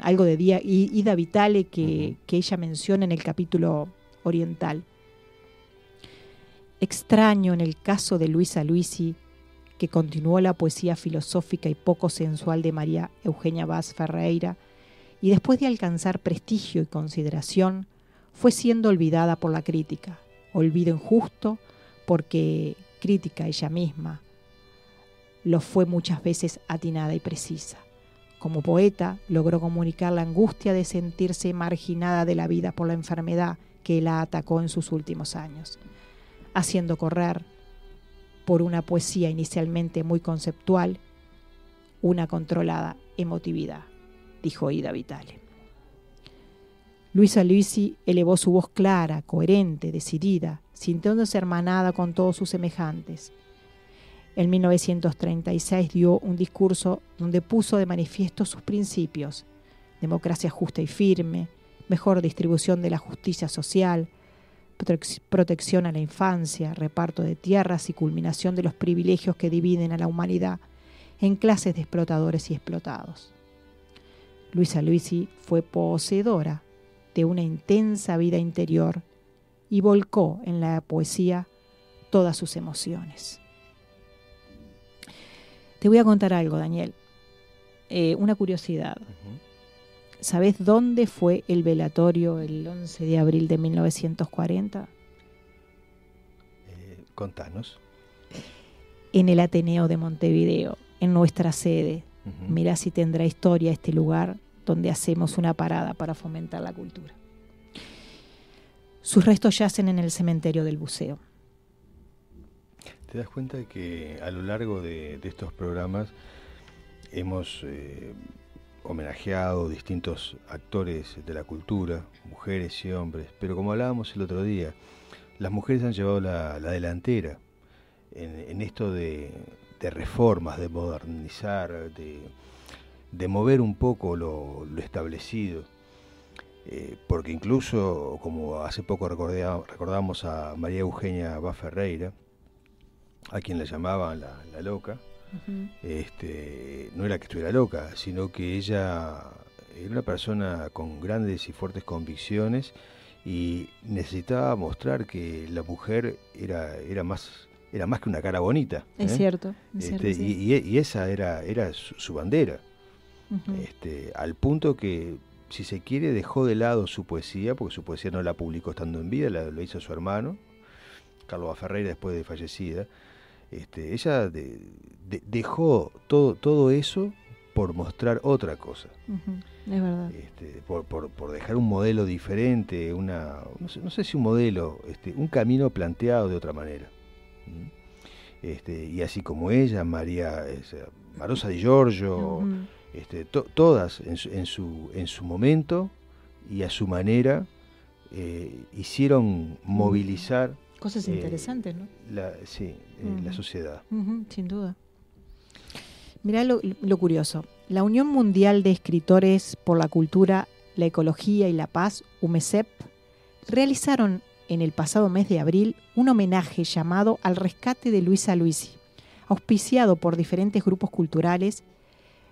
algo de Ida Vitale que ella menciona en el capítulo oriental. Extraño en el caso de Luisa Luisi, que continuó la poesía filosófica y poco sensual de María Eugenia Vaz Ferreira, y después de alcanzar prestigio y consideración, fue siendo olvidada por la crítica. Olvido injusto porque crítica ella misma lo fue muchas veces atinada y precisa. Como poeta, logró comunicar la angustia de sentirse marginada de la vida por la enfermedad que la atacó en sus últimos años, haciendo correr por una poesía inicialmente muy conceptual una controlada emotividad, dijo Ida Vitale. Luisa Luisi elevó su voz clara, coherente, decidida, sintiéndose hermanada con todos sus semejantes. En 1936 dio un discurso donde puso de manifiesto sus principios: democracia justa y firme, mejor distribución de la justicia social, protección a la infancia, reparto de tierras y culminación de los privilegios que dividen a la humanidad en clases de explotadores y explotados. Luisa Luisi fue poseedora de una intensa vida interior y volcó en la poesía todas sus emociones. Te voy a contar algo, Daniel, una curiosidad. ¿Sabés dónde fue el velatorio el 11 de abril de 1940? Contanos. En el Ateneo de Montevideo, en nuestra sede. Mirá si tendrá historia este lugar donde hacemos una parada para fomentar la cultura. Sus restos yacen en el cementerio del Buceo. Te das cuenta de que a lo largo de estos programas hemos homenajeado distintos actores de la cultura, mujeres y hombres, pero como hablábamos el otro día, las mujeres han llevado la delantera en esto de reformas, de modernizar, de mover un poco lo establecido, porque incluso, como hace poco recordamos a María Eugenia Bá Ferreira, a quien la llamaban la loca, no era que estuviera loca, sino que ella era una persona con grandes y fuertes convicciones y necesitaba mostrar que la mujer era más que una cara bonita. Es cierto. Sí. Y esa era su bandera. Al punto que, si se quiere, dejó de lado su poesía, porque su poesía no la publicó estando en vida, lo hizo su hermano, Carlos Bá Ferreira, después de fallecida. Ella dejó todo eso por mostrar otra cosa. Es verdad. Por dejar un modelo diferente, no sé si un modelo, un camino planteado de otra manera. Y así como ella, Marosa Di Giorgio, todas en su momento y a su manera hicieron movilizar cosas interesantes, ¿no? La sociedad. Sin duda. Mirá lo curioso. La Unión Mundial de Escritores por la Cultura, la Ecología y la Paz, UMECEP, realizaron en el pasado mes de abril un homenaje llamado Al Rescate de Luisa Luisi, auspiciado por diferentes grupos culturales,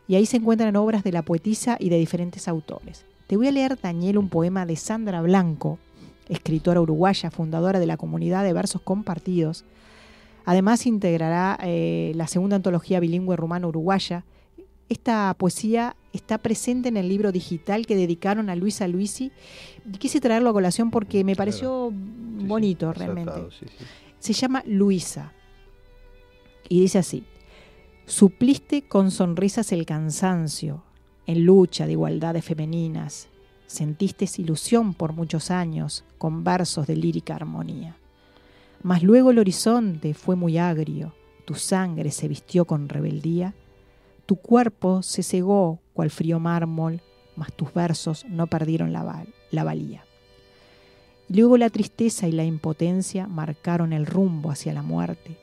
y ahí se encuentran obras de la poetisa y de diferentes autores. Te voy a leer, Daniel, un poema de Sandra Blanco, escritora uruguaya, fundadora de la comunidad de versos compartidos. Además integrará la segunda antología bilingüe rumano-uruguaya. Esta poesía está presente en el libro digital que dedicaron a Luisa Luisi. Quise traerlo a colación porque me pareció bonito, realmente. Se llama Luisa y dice así: supliste con sonrisas el cansancio, en lucha de igualdades femeninas. Sentiste ilusión por muchos años, con versos de lírica armonía. Mas luego el horizonte fue muy agrio, tu sangre se vistió con rebeldía, tu cuerpo se cegó cual frío mármol, mas tus versos no perdieron la valía. Y luego la tristeza y la impotencia marcaron el rumbo hacia la muerte.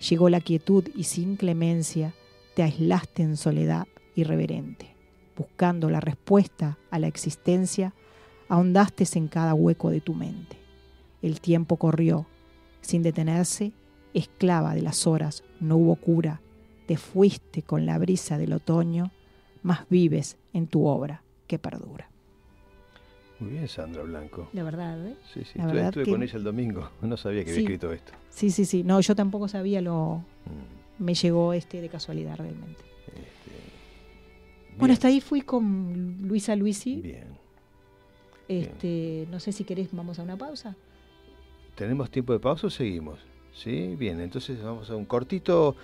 Llegó la quietud y sin clemencia te aislaste en soledad irreverente. Buscando la respuesta a la existencia, ahondaste en cada hueco de tu mente. El tiempo corrió, sin detenerse, esclava de las horas, no hubo cura. Te fuiste con la brisa del otoño, mas vives en tu obra que perdura. Muy bien, Sandra Blanco. La verdad, ¿eh? Sí. Estuve con ella el domingo, no sabía que había escrito esto. Sí. No, yo tampoco sabía, me llegó de casualidad realmente. Bueno, hasta ahí fui con Luisa Luisi. Bien. No sé si querés, vamos a una pausa. ¿Tenemos tiempo de pausa o seguimos? Sí, bien, entonces vamos a un cortito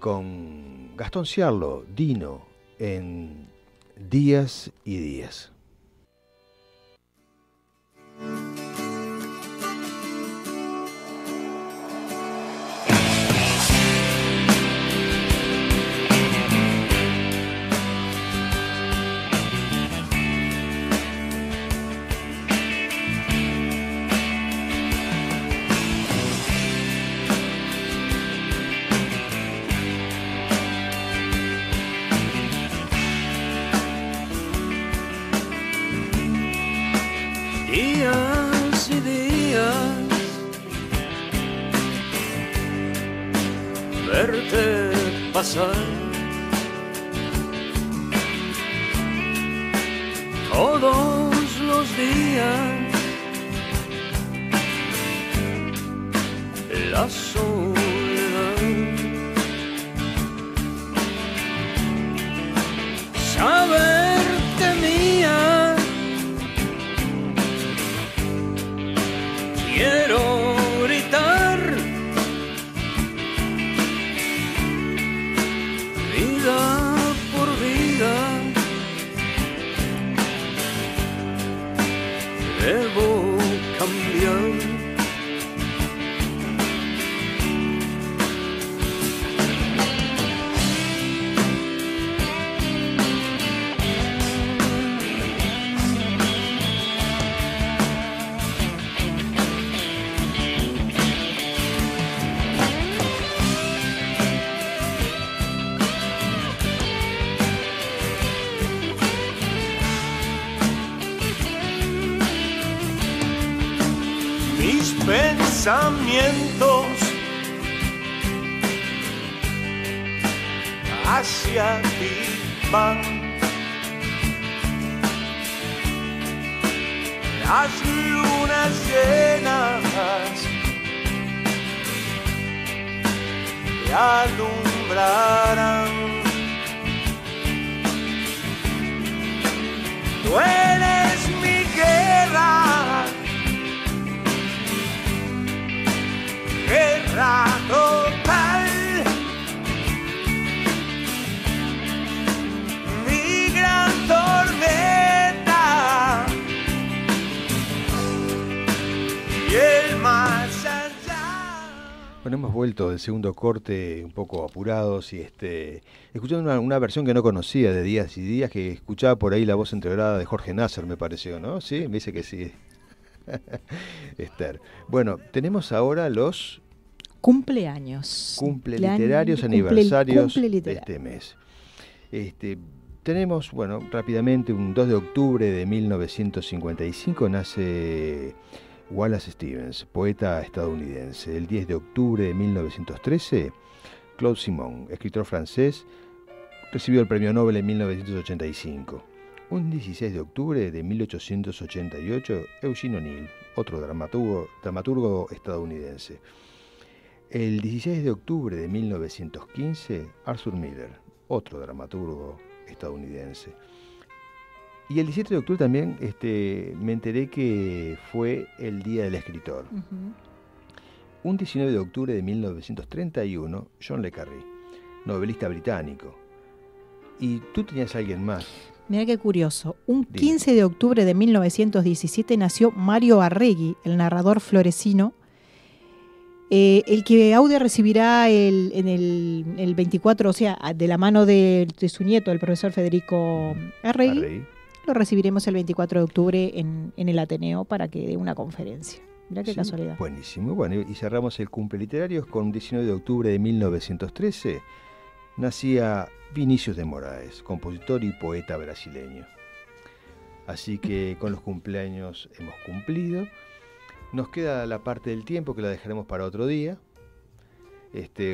con Gastón Ciarlo, Dino, en Días y Días. Días y días verte pasar, todos los días, la soledad. Saberte mía, quiero gritar, vida por vida, debo cambiar. Pensamientos hacia ti van, las lunas llenas te alumbrarán. Tú eres mi guerra, guerra total, mi gran tormenta y el más allá. Bueno, hemos vuelto del segundo corte un poco apurados y escuchando una versión que no conocía de Días y Días, que escuchaba por ahí la voz entreverada de Jorge Nasser, me pareció, ¿no? Sí, me dice que sí. Esther. Bueno, tenemos ahora los cumpleaños. Literarios, aniversarios de este mes. Tenemos, bueno, rápidamente, un 2 de octubre de 1955 nace Wallace Stevens, poeta estadounidense. El 10 de octubre de 1913, Claude Simon, escritor francés, recibió el premio Nobel en 1985. Un 16 de octubre de 1888, Eugene O'Neill, otro dramaturgo estadounidense. El 16 de octubre de 1915, Arthur Miller, otro dramaturgo estadounidense. Y el 17 de octubre también me enteré que fue el Día del Escritor. Un 19 de octubre de 1931, John le Carré, novelista británico. Y tú tenías a alguien más. Mirá qué curioso. Un 15 de octubre de 1917 nació Mario Arregui, el narrador floresino, el que Aude recibirá en el 24, o sea, de la mano de su nieto, el profesor Federico Arregui. Lo recibiremos el 24 de octubre en el Ateneo para que dé una conferencia. Mirá qué casualidad. Buenísimo. Bueno, y cerramos el cumple literario con un 19 de octubre de 1913. Nacía Vinícius de Moraes, compositor y poeta brasileño. Así que con los cumpleaños hemos cumplido. Nos queda la parte del tiempo que la dejaremos para otro día.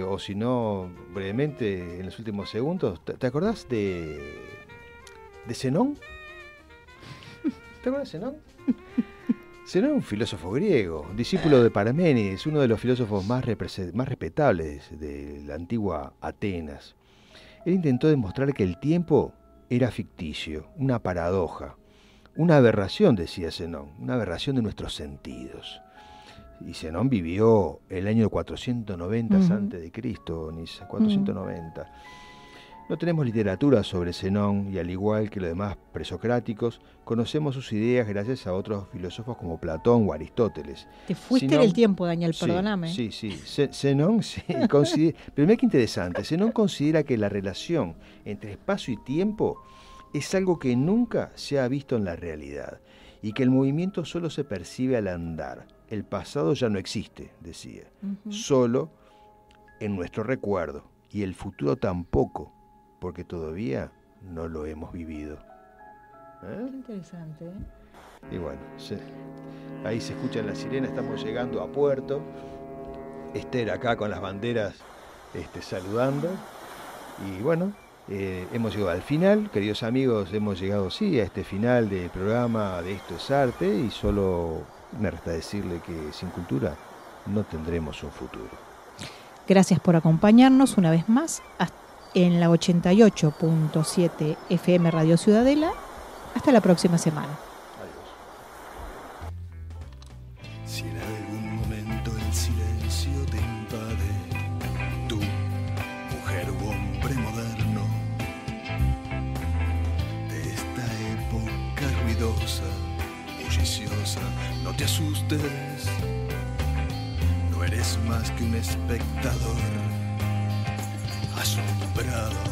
O si no, brevemente, en los últimos segundos, ¿te acordás de Zenón? ¿Te acordás de Zenón? Zenón es un filósofo griego, discípulo de Parménides, uno de los filósofos más respetables de la antigua Atenas. Él intentó demostrar que el tiempo era ficticio, una paradoja, una aberración, decía Zenón, una aberración de nuestros sentidos. Y Zenón vivió el año 490 a.C., Nisa, 490. No tenemos literatura sobre Zenón y, al igual que los demás presocráticos, conocemos sus ideas gracias a otros filósofos como Platón o Aristóteles. Te fuiste del tiempo, Daniel, perdóname. Sí. Zenón, pero mira qué interesante. Zenón considera que la relación entre espacio y tiempo es algo que nunca se ha visto en la realidad y que el movimiento solo se percibe al andar. El pasado ya no existe, decía, solo en nuestro recuerdo, y el futuro tampoco, porque todavía no lo hemos vivido. Qué interesante, ¿eh? Y bueno, ahí se escuchan las sirenas, estamos llegando a puerto. Esther acá con las banderas saludando. Y bueno, Hemos llegado al final, queridos amigos, hemos llegado sí a este final del programa de Esto es Arte y solo me resta decirle que sin cultura no tendremos un futuro. Gracias por acompañarnos una vez más en la 88.7 FM Radio Ciudadela. Hasta la próxima semana. Si en algún momento el silencio te invade, tú, mujer u hombre moderno, de esta época ruidosa, bulliciosa, no te asustes, no eres más que un espectador asombrado.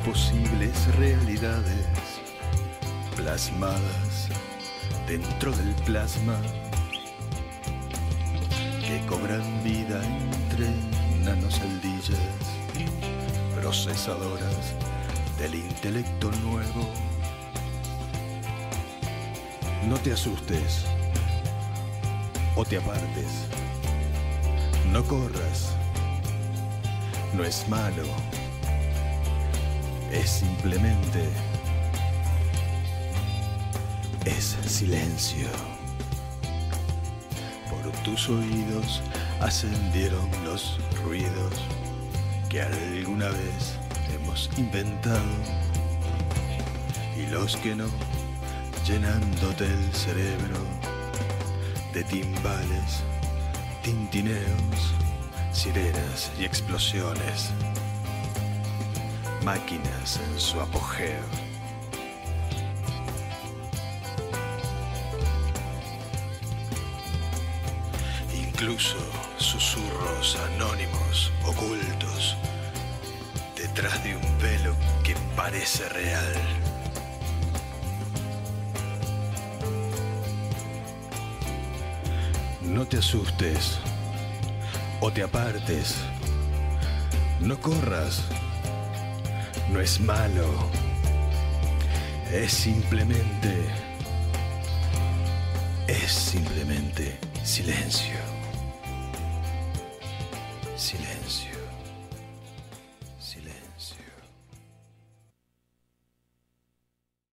Posibles realidades plasmadas dentro del plasma que cobran vida entre nanoceldillas procesadoras del intelecto nuevo. No te asustes o te apartes, no corras, no es malo. Es simplemente, es silencio. Por tus oídos ascendieron los ruidos que alguna vez hemos inventado y los que no, llenándote el cerebro de timbales, tintineos, sirenas y explosiones. Máquinas en su apogeo. Incluso susurros anónimos, ocultos, detrás de un velo que parece real. No te asustes o te apartes, no corras. No es malo, es simplemente silencio. Silencio.